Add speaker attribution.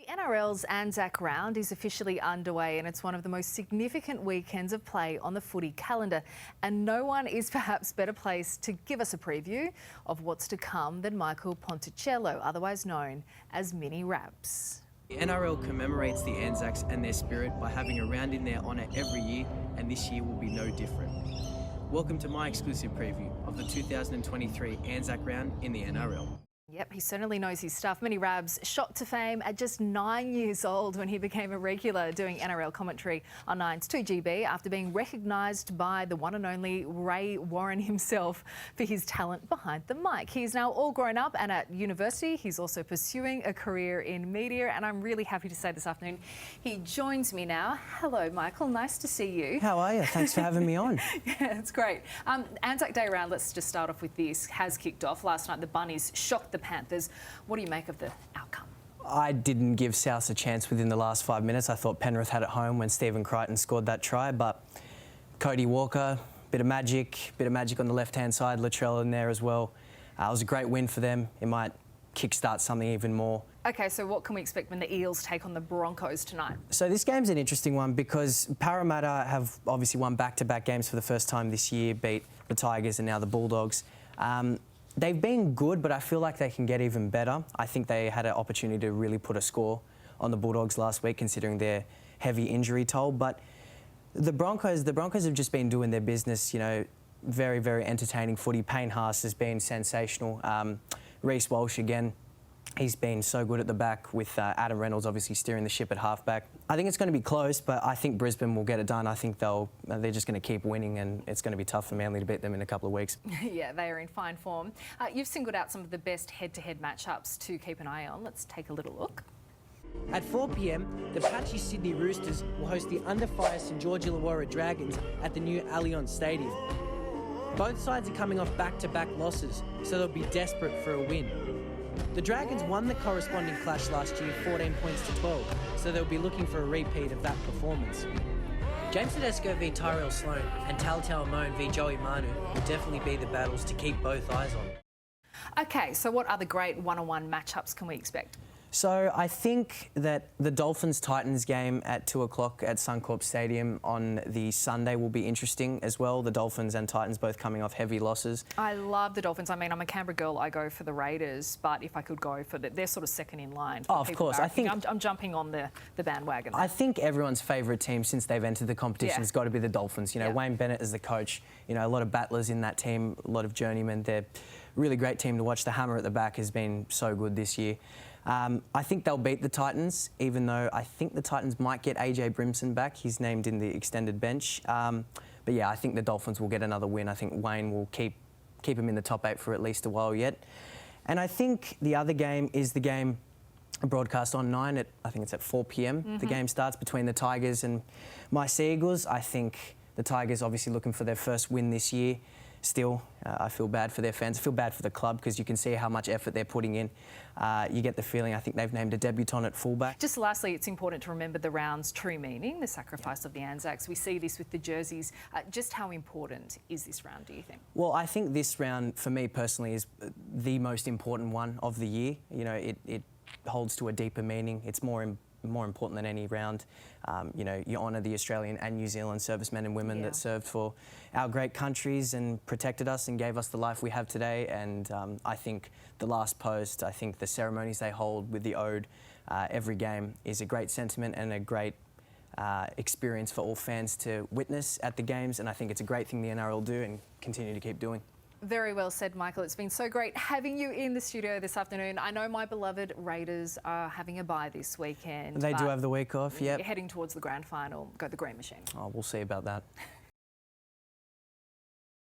Speaker 1: NRL's ANZAC Round is officially underway and it's one of the most significant weekends of play on the footy calendar. And no one is perhaps better placed to give us a preview of what's to come than Michael Ponticello, otherwise known as Mini Raps.
Speaker 2: The NRL commemorates the Anzacs and their spirit by having a round in their honour every year, and this year will be no different. Welcome to my exclusive preview of the 2023 ANZAC Round in the NRL.
Speaker 1: Yep, he certainly knows his stuff. Mini Rabs shot to fame at just 9 years old when he became a regular doing NRL commentary on Nine's 2GB after being recognised by the one and only Ray Warren himself for his talent behind the mic. He's now all grown up and at university. He's also pursuing a career in media, and I'm really happy to say this afternoon he joins me now. Hello, Michael. Nice to see you.
Speaker 3: How are you? Thanks for having me on.
Speaker 1: Yeah, it's great. Anzac Day Round, let's just start off with this, has kicked off. Last night the Bunnies shocked the Panthers. What do you make of the outcome?
Speaker 3: I didn't give South a chance within the last 5 minutes. I thought Penrith had it home when Stephen Crichton scored that try, but Cody Walker, bit of magic on the left-hand side, Latrell in there as well. It was a great win for them. It might kickstart something even more.
Speaker 1: Okay, so what can we expect when the Eels take on the Broncos tonight?
Speaker 3: So this game's an interesting one because Parramatta have obviously won back-to-back games for the first time this year, beat the Tigers and now the Bulldogs. They've been good, but I feel like they can get even better. I think they had an opportunity to really put a score on the Bulldogs last week, considering their heavy injury toll. But the Broncos have just been doing their business, you know, very, very entertaining footy. Payne Haas has been sensational. Reece Walsh, again, he's been so good at the back with Adam Reynolds obviously steering the ship at halfback. I think it's going to be close, but I think Brisbane will get it done. I think they're just going to keep winning, and it's going to be tough for Manly to beat them in a couple of weeks.
Speaker 1: Yeah, they are in fine form. You've singled out some of the best head-to-head matchups to keep an eye on. Let's take a little look.
Speaker 4: At 4 p.m, the patchy Sydney Roosters will host the under-fire St George Illawarra Dragons at the new Allianz Stadium. Both sides are coming off back-to-back losses, so they'll be desperate for a win. The Dragons won the corresponding clash last year 14 points to 12, so they'll be looking for a repeat of that performance.
Speaker 5: James Tedesco v Tyrell Sloan and Talatau Amone v Joey Manu will definitely be the battles to keep both eyes on.
Speaker 1: Okay, so what other great one-on-one matchups can we expect?
Speaker 3: So I think that the Dolphins-Titans game at 2 o'clock at Suncorp Stadium on the Sunday will be interesting as well. The Dolphins and Titans both coming off heavy losses.
Speaker 1: I love the Dolphins. I mean, I'm a Canberra girl. I go for the Raiders, but if I could go for they're sort of second in line.
Speaker 3: Oh, of course. I think
Speaker 1: I'm jumping on the bandwagon.
Speaker 3: I think everyone's favourite team since they've entered the competition has got to be the Dolphins. You know, Wayne Bennett is the coach. You know, a lot of battlers in that team, a lot of journeymen. They're a really great team to watch. The hammer at the back has been so good this year. I think they'll beat the Titans, even though I think the Titans might get AJ Brimson back. He's named in the extended bench. But yeah, I think the Dolphins will get another win. I think Wayne will keep him in the top 8 for at least a while yet. And I think the other game is the game broadcast on 9 I think it's at 4 p.m. The game starts between the Tigers and my Sea Eagles. I think the Tigers obviously looking for their first win this year. Still, I feel bad for their fans. I feel bad for the club because you can see how much effort they're putting in. You get the feeling, I think they've named a debutant at fullback.
Speaker 1: Just lastly, it's important to remember the round's true meaning, the sacrifice of the Anzacs. We see this with the jerseys. Just how important is this round, do you think?
Speaker 3: Well, I think this round, for me personally, is the most important one of the year. You know, it holds to a deeper meaning. It's more important than any round. You know, you honour the Australian and New Zealand servicemen and women that served for our great countries and protected us and gave us the life we have today. And I think the last post, I think the ceremonies they hold with the ode every game is a great sentiment and a great experience for all fans to witness at the games. And I think it's a great thing the NRL do and continue to keep doing.
Speaker 1: Very well said, Michael. It's been so great having you in the studio this afternoon. I know my beloved Raiders are having a bye this weekend.
Speaker 3: They do have the week off, yep.
Speaker 1: You're heading towards the grand final. Go the Green Machine.
Speaker 3: Oh, we'll see about that.